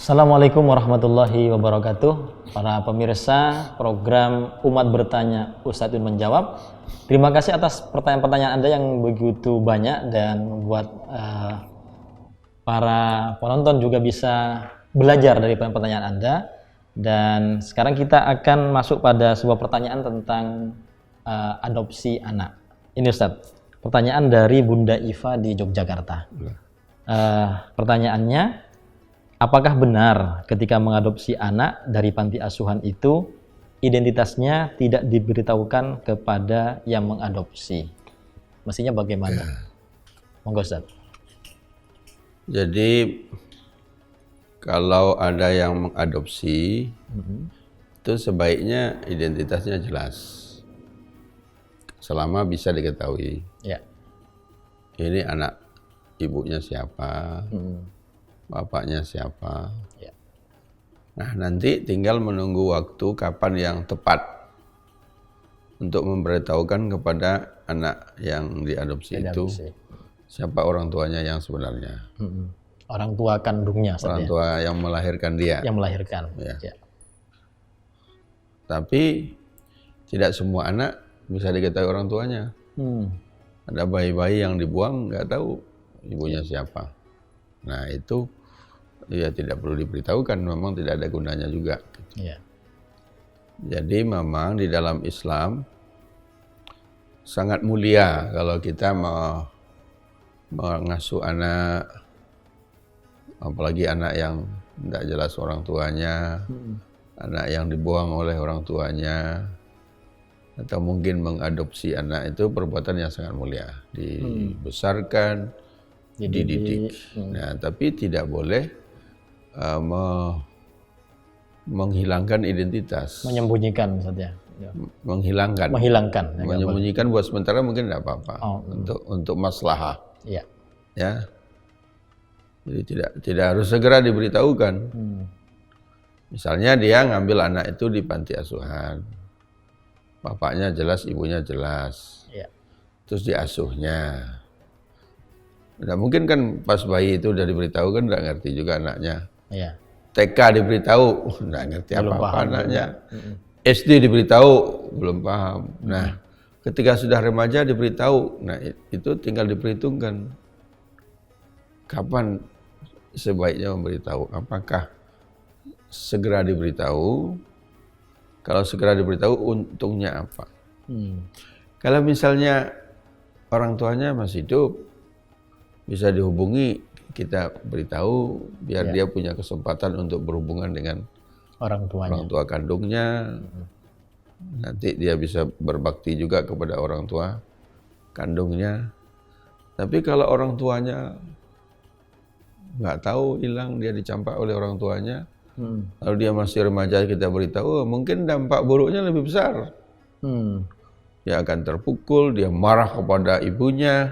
Assalamualaikum warahmatullahi wabarakatuh. Para pemirsa program Umat Bertanya, Ustadz Yun Menjawab. Terima kasih atas pertanyaan-pertanyaan Anda yang begitu banyak dan membuat para penonton juga bisa belajar dari pertanyaan Anda. Dan sekarang kita akan masuk pada sebuah pertanyaan tentang adopsi anak. Ini Ustadz, pertanyaan dari Bunda Iva di Yogyakarta. Pertanyaannya, apakah benar ketika mengadopsi anak dari panti asuhan itu identitasnya tidak diberitahukan kepada yang mengadopsi? Mestinya bagaimana? Monggo Ustaz. Jadi kalau ada yang mengadopsi, itu sebaiknya identitasnya jelas, selama bisa diketahui. Ya. Ini anak ibunya siapa, bapaknya siapa. Ya. Nah, nanti tinggal menunggu waktu kapan yang tepat untuk memberitahukan kepada anak yang diadopsi itu siapa orang tuanya yang sebenarnya. Orang tua kandungnya. Orang tua yang melahirkan dia. Yang melahirkan. Ya. Ya. Tapi tidak semua anak bisa diketahui orang tuanya. Ada bayi-bayi yang dibuang nggak tahu ibunya siapa. Nah itu ya tidak perlu diberitahukan, memang tidak ada gunanya juga. Ya. Jadi memang di dalam Islam sangat mulia kalau kita mengasuh anak, apalagi anak yang tidak jelas orang tuanya, anak yang dibuang oleh orang tuanya, atau mungkin mengadopsi anak, itu perbuatan yang sangat mulia, dibesarkan, dididik. Nah, tapi tidak boleh menghilangkan identitas. Menyembunyikan saja. Ya. Menghilangkan. Menyembunyikan buat sementara mungkin tidak apa-apa. Untuk maslahah. Ya. Ya. Jadi tidak harus segera diberitahukan. Misalnya dia ngambil anak itu di panti asuhan, bapaknya jelas, ibunya jelas, terus diasuhnya. Nah, mungkin kan pas bayi itu udah diberitahu kan nggak ngerti juga anaknya. Ya. TK diberitahu nggak ngerti apa-apa anaknya. SD diberitahu belum paham. Nah, ketika sudah remaja diberitahu, nah itu tinggal diperhitungkan kapan sebaiknya memberitahu. Apakah segera diberitahu? Kalau segera diberitahu, untungnya apa? Kalau misalnya orang tuanya masih hidup, bisa dihubungi, kita beritahu biar dia punya kesempatan untuk berhubungan dengan orang tua kandungnya. Nanti dia bisa berbakti juga kepada orang tua kandungnya. Tapi kalau orang tuanya nggak tahu, hilang, dia dicampak oleh orang tuanya, lalu dia masih remaja kita beritahu, mungkin dampak buruknya lebih besar. Dia akan terpukul, dia marah kepada ibunya,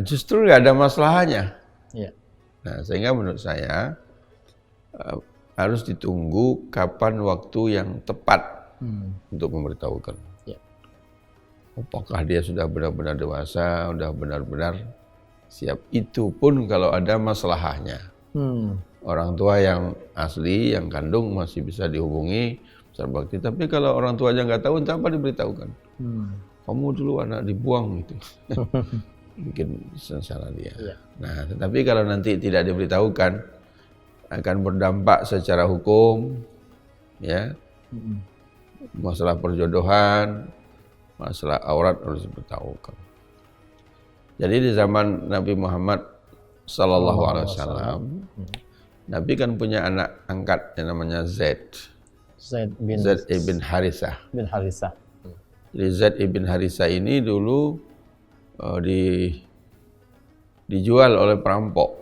justru nggak ada masalahnya. Ya. Nah, sehingga menurut saya harus ditunggu kapan waktu yang tepat untuk memberitahukan. Ya. Apakah dia sudah benar-benar dewasa, sudah benar-benar siap. Itu pun kalau ada masalahnya. Orang tua yang asli, yang kandung masih bisa dihubungi, bisa berbakti. Tapi kalau orang tuanya nggak tahu, entah apa diberitahukan. Kamu dulu anak dibuang gitu. Mungkin salah dia. Ya. Nah, tetapi kalau nanti tidak diberitahukan, akan berdampak secara hukum, ya. Masalah perjodohan, masalah aurat harus diberitahukan. Jadi di zaman Nabi Muhammad Sallallahu Alaihi Wasallam, Nabi kan punya anak angkat yang namanya Zaid ibn Harithah. Jadi Zaid ibn Harithah ini dulu dijual oleh perampok.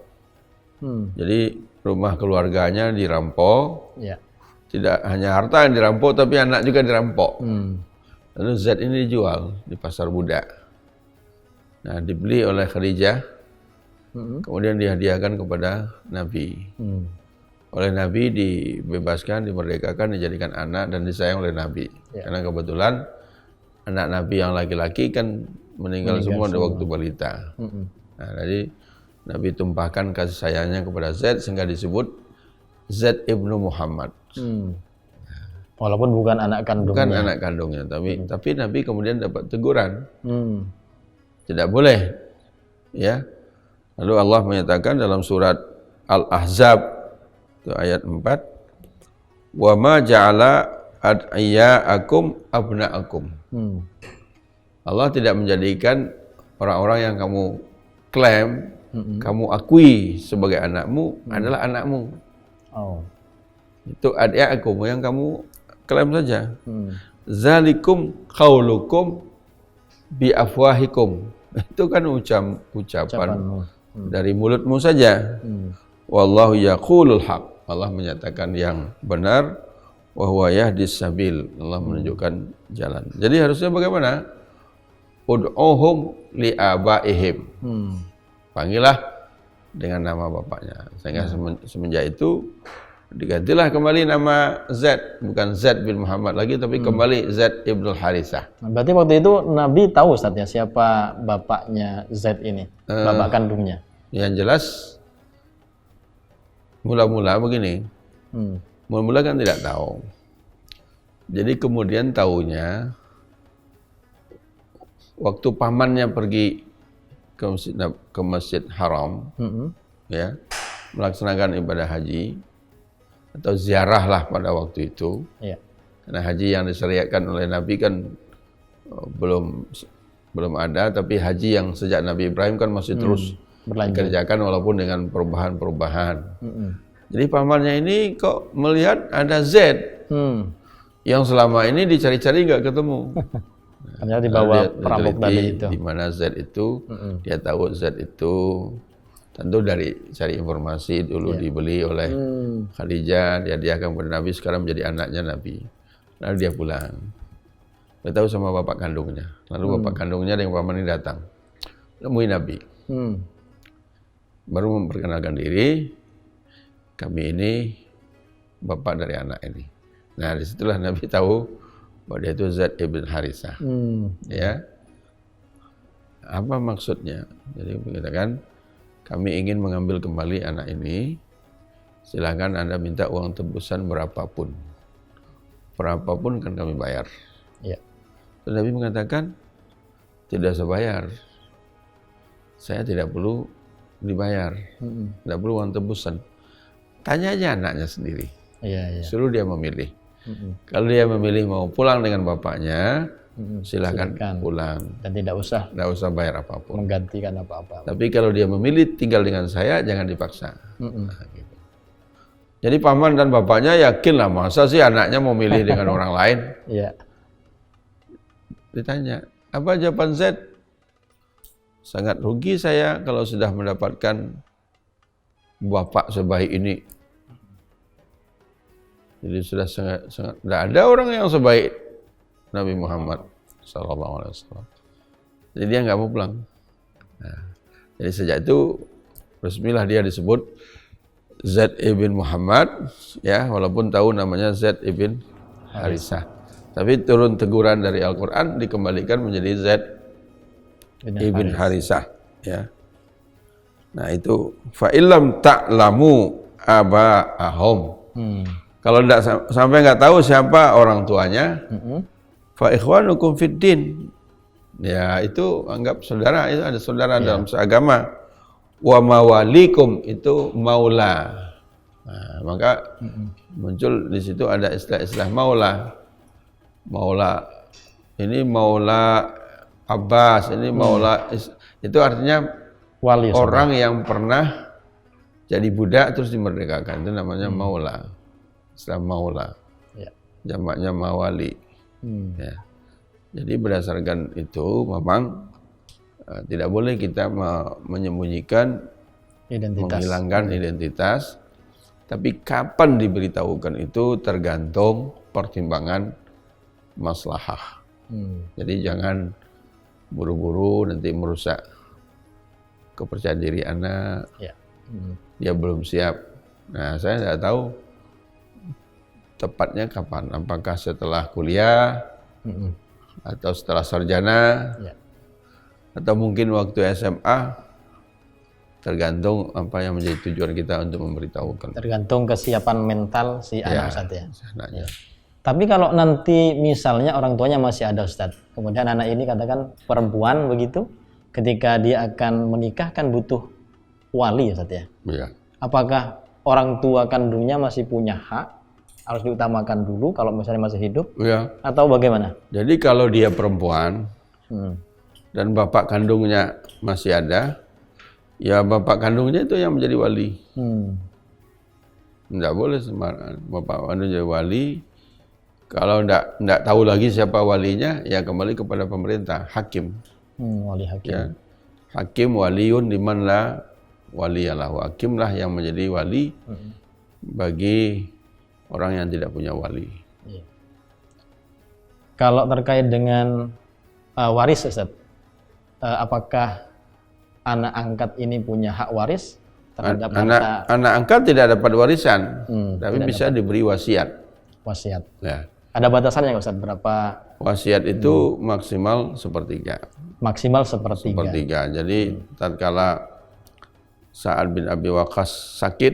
Jadi rumah keluarganya dirampok. Ya. Tidak hanya harta yang dirampok, tapi anak juga dirampok. Lalu Zaid ini dijual di pasar budak. Nah, dibeli oleh Khadijah, kemudian dihadiahkan kepada Nabi. Oleh Nabi dibebaskan, dimerdekakan, dijadikan anak dan disayang oleh Nabi. Karena kebetulan anak Nabi yang laki-laki kan meninggal semua di waktu balita. Nah, jadi Nabi tumpahkan kasih sayangnya kepada Zaid sehingga disebut Z ibnu Muhammad. Walaupun bukan anak kandungnya. Bukan anak kandungnya, tapi Nabi kemudian dapat teguran. Tidak boleh, ya. Lalu Allah menyatakan dalam surat Al-Ahzab itu ayat 4, "Wa ma ja'ala ad'iyaakum abna'akum." Allah tidak menjadikan orang-orang yang kamu klaim, kamu akui sebagai anakmu adalah anakmu. Itu ad'iyaakum yang kamu klaim saja. Zalikum qaulukum bi afwahikum. Itu kan ucapan dari mulutmu saja. Wallahu yaqulul haq. Allah menyatakan yang benar, wa huwa yahdis sabil. Allah menunjukkan jalan. Jadi harusnya bagaimana? Ud'uhum li abaihim. Panggillah dengan nama bapaknya. Sehingga semenjak itu digantilah kembali nama Z, bukan Z bin Muhammad lagi, tapi kembali Z ibnul Harisah. Berarti waktu itu Nabi tahu Ustaz ya siapa bapaknya Z ini, bapak kandungnya. Yang jelas mula-mula begini, mula-mula kan tidak tahu. Jadi kemudian tahunya waktu pamannya pergi ke Masjid Haram, ya, melaksanakan ibadah haji atau ziarah lah pada waktu itu. Karena haji yang disyariatkan oleh Nabi kan belum ada, tapi haji yang sejak Nabi Ibrahim kan masih terus dikerjakan walaupun dengan perubahan-perubahan. Jadi pamannya ini kok melihat ada Z yang selama ini dicari-cari nggak ketemu. Ternyata dibawa perampok tadi itu. Di mana Z itu, dia tahu Z itu. Tentu dari cari informasi dulu dibeli oleh Khadijah, dia akan kepada Nabi, sekarang menjadi anaknya Nabi. Lalu dia pulang. Dia tahu sama bapak kandungnya. Lalu bapak kandungnya dengan paman ini datang. Temui Nabi. Baru memperkenalkan diri, kami ini bapak dari anak ini. Nah, disitulah Nabi tahu bahwa dia itu Z ibn Harisah. Ya. Apa maksudnya? Jadi mengatakan, kami ingin mengambil kembali anak ini, silakan Anda minta uang tebusan berapapun. Berapapun kan kami bayar. Terus Nabi mengatakan, tidak usah bayar. Saya tidak perlu dibayar. Tidak perlu uang tebusan. Tanya aja anaknya sendiri. Suruh dia memilih. Kalau dia memilih mau pulang dengan bapaknya, silakan pulang dan tidak usah bayar apapun, menggantikan apa-apa. Tapi kalau dia memilih tinggal dengan saya, jangan dipaksa. Nah, gitu. Jadi paman dan bapaknya yakin lah, masa sih anaknya mau milih dengan orang lain. Ditanya, apa jawaban Z? Sangat rugi saya kalau sudah mendapatkan bapak sebaik ini. Jadi sudah sangat tidak ada orang yang sebaik Nabi Muhammad SAW. Jadi dia nggak mau pulang. Nah, jadi sejak itu resmilah dia disebut Z ibn Muhammad, ya, walaupun tahu namanya Z ibn Harisah. Tapi turun teguran dari Al-Quran dikembalikan menjadi Z ibn Harisah. Ya. Nah itu fa'ilam ta'lamu aba'ahum. Kalau tidak sampai nggak tahu siapa orang tuanya, fa ikhwanukum fid din. Ya itu anggap saudara, itu ada saudara dalam seagama. Wa mawalikum itu maula. Nah, maka muncul di situ ada istilah-istilah maula. Maula ini maula Abbas, ini maula itu artinya wali orang yang pernah jadi budak terus dimerdekakan, itu namanya maula. Istilah maula, jamaknya mawali. Ya. Jadi berdasarkan itu memang tidak boleh kita menyembunyikan, menghilangkan identitas. Tapi kapan diberitahukan itu tergantung pertimbangan maslahah. Jadi jangan buru-buru nanti merusak kepercayaan diri anak. Dia belum siap. Nah, saya tidak tahu tepatnya kapan, apakah setelah kuliah atau setelah sarjana atau mungkin waktu SMA tergantung apa yang menjadi tujuan kita untuk memberitahukan. Tergantung kesiapan mental si anak Ustadz ya. Anaknya. Tapi kalau nanti misalnya orang tuanya masih ada Ustadz, kemudian anak ini katakan perempuan begitu, ketika dia akan menikah kan butuh wali ya Ustadz ya. Iya. Apakah orang tua kandungnya masih punya hak, harus diutamakan dulu kalau misalnya masih hidup, Iya. atau bagaimana? Jadi kalau dia perempuan dan bapak kandungnya masih ada, ya bapak kandungnya itu yang menjadi wali. Nggak boleh sembarangan bapak kandung jadi wali. Kalau nggak tahu lagi siapa walinya, ya kembali kepada pemerintah, hakim. Wali hakim. Ya. Hakim waliun liman la waliyalah. Hakim lah yang menjadi wali bagi orang yang tidak punya wali. Iya. Kalau terkait dengan waris Ustaz, apakah anak angkat ini punya hak waris terhadap anak angkat tidak dapat warisan, tapi bisa diberi wasiat. Wasiat. Ya. Ada batasannya nggak Ustaz? Berapa? Wasiat itu maksimal sepertiga. Maksimal sepertiga. Sepertiga. Jadi tatkala Sa'ad bin Abi Waqqas sakit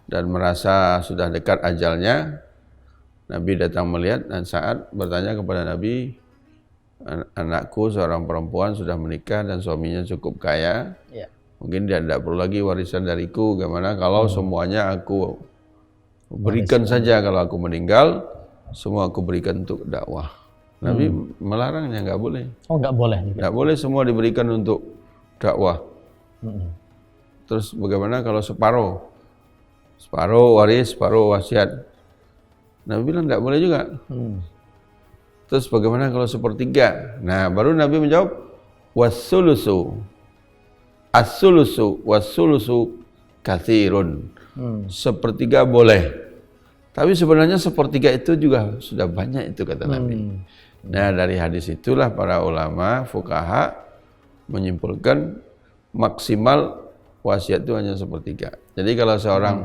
dan merasa sudah dekat ajalnya, Nabi datang melihat dan Sa'ad bertanya kepada Nabi, anakku seorang perempuan sudah menikah dan suaminya cukup kaya. Ya. Mungkin dia tidak perlu lagi warisan dariku. Bagaimana kalau semuanya aku berikan saja, kalau aku meninggal, semua aku berikan untuk dakwah. Nabi melarangnya, nggak boleh. Oh, nggak boleh. Nggak boleh semua diberikan untuk dakwah. Terus bagaimana kalau separuh? Separuh waris, separuh wasiat. Nabi bilang nggak boleh juga. Terus bagaimana kalau sepertiga? Nah, baru Nabi menjawab, wassulusu. As-sulusu wassulusu katsirun. Sepertiga boleh. Tapi sebenarnya sepertiga itu juga sudah banyak itu kata Nabi. Nah, dari hadis itulah para ulama fuqaha menyimpulkan maksimal wasiat itu hanya sepertiga. Jadi kalau seorang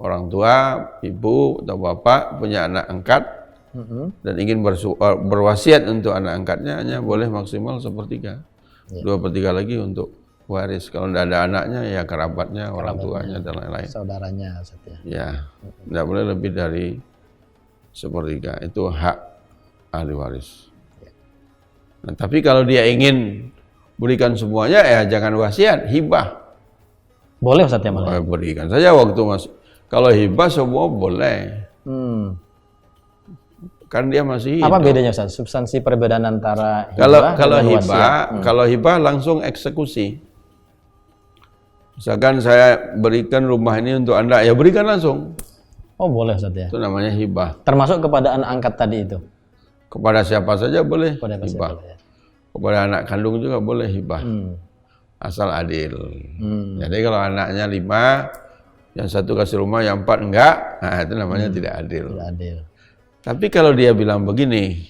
orang tua, ibu atau bapak punya anak angkat dan ingin berwasiat untuk anak angkatnya, hanya boleh maksimal sepertiga. 2/3 lagi untuk waris. Kalau tidak ada anaknya, ya kerabatnya, orang tuanya dan lain-lain. Saudaranya, Ustaz ya. Ya, tidak boleh lebih dari sepertiga. Itu hak ahli waris. Nah, tapi kalau dia ingin berikan semuanya, ya jangan wasiat, hibah. Boleh Ustaz ya malah. Berikan saja waktu masih. Kalau hibah semua boleh. Kan dia masih hidup. Apa bedanya Ustaz? Substansi perbedaan antara hibah kalau hibah langsung eksekusi. Misalkan saya berikan rumah ini untuk Anda, ya berikan langsung. Oh, boleh Ustaz ya. Itu namanya hibah. Termasuk kepada anak angkat tadi itu. Kepada siapa saja boleh Kepada hibah. boleh, ya. Kepada anak kandung juga boleh hibah. Asal adil. Jadi kalau anaknya 5, yang 1 kasih rumah, yang 4 enggak, nah itu namanya tidak adil. Tidak adil. Tapi kalau dia bilang begini,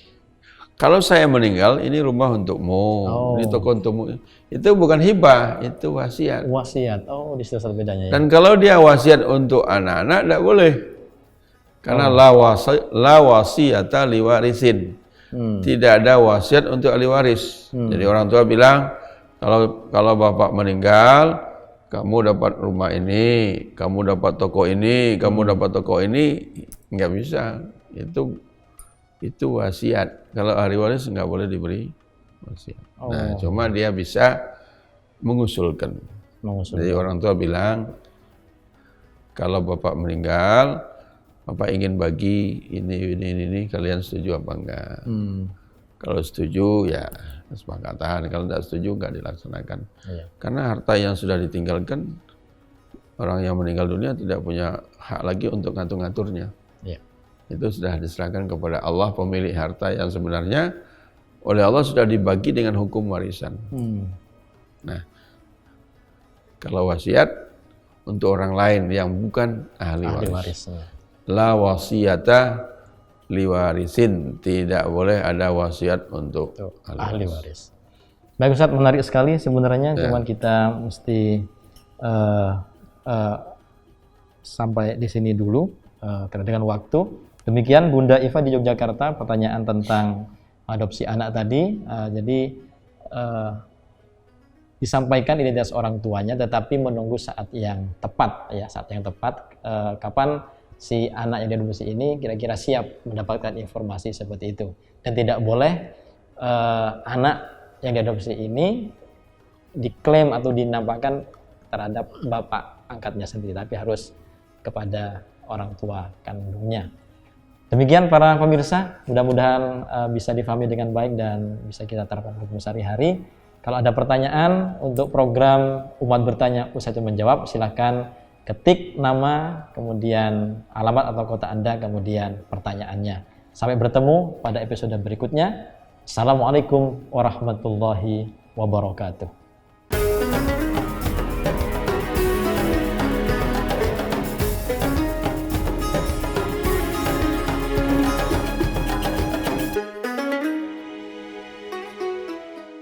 kalau saya meninggal, ini rumah untukmu, ini toko untukmu. Itu bukan hibah, itu wasiat. Wasiat. Oh, di situ bedanya ya. Dan kalau dia wasiat untuk anak-anak, tidak boleh. Karena la wasiyata liwarisin. Tidak ada wasiat untuk ahli waris. Jadi orang tua bilang, kalau bapak meninggal, kamu dapat rumah ini, kamu dapat toko ini, kamu dapat toko ini, nggak bisa. Itu wasiat. Kalau ahli waris nggak boleh diberi wasiat. Nah, cuma dia bisa mengusulkan. Jadi orang tua bilang, kalau bapak meninggal, bapak ingin bagi ini, kalian setuju apa enggak? Kalau setuju ya kesepakatan, kalau tidak setuju nggak dilaksanakan. Karena harta yang sudah ditinggalkan, orang yang meninggal dunia tidak punya hak lagi untuk ngatur-ngaturnya. Itu sudah diserahkan kepada Allah, pemilik harta yang sebenarnya oleh Allah sudah dibagi dengan hukum warisan. Nah, kalau wasiat untuk orang lain yang bukan ahli waris. La wasiyata liwarisin, tidak boleh ada wasiat untuk ahli waris. Baik Ustaz, menarik sekali sebenarnya, cuman kita mesti sampai di sini dulu karena dengan waktu. Demikian Bunda Iva di Yogyakarta, pertanyaan tentang adopsi anak tadi. Jadi disampaikan identitas orang tuanya, tetapi menunggu saat yang tepat, ya, saat yang tepat, kapan si anak yang diadopsi ini kira-kira siap mendapatkan informasi seperti itu. Dan tidak boleh anak yang diadopsi ini diklaim atau dinampakkan terhadap bapak angkatnya sendiri, tapi harus kepada orang tua kandungnya. Demikian para pemirsa, mudah-mudahan bisa difahami dengan baik dan bisa kita terapkan hukum sehari-hari. Kalau ada pertanyaan untuk program Umat Bertanya Ustadz menjawab, silakan ketik nama, kemudian alamat atau kota Anda, kemudian pertanyaannya. Sampai bertemu pada episode berikutnya. Assalamualaikum warahmatullahi wabarakatuh.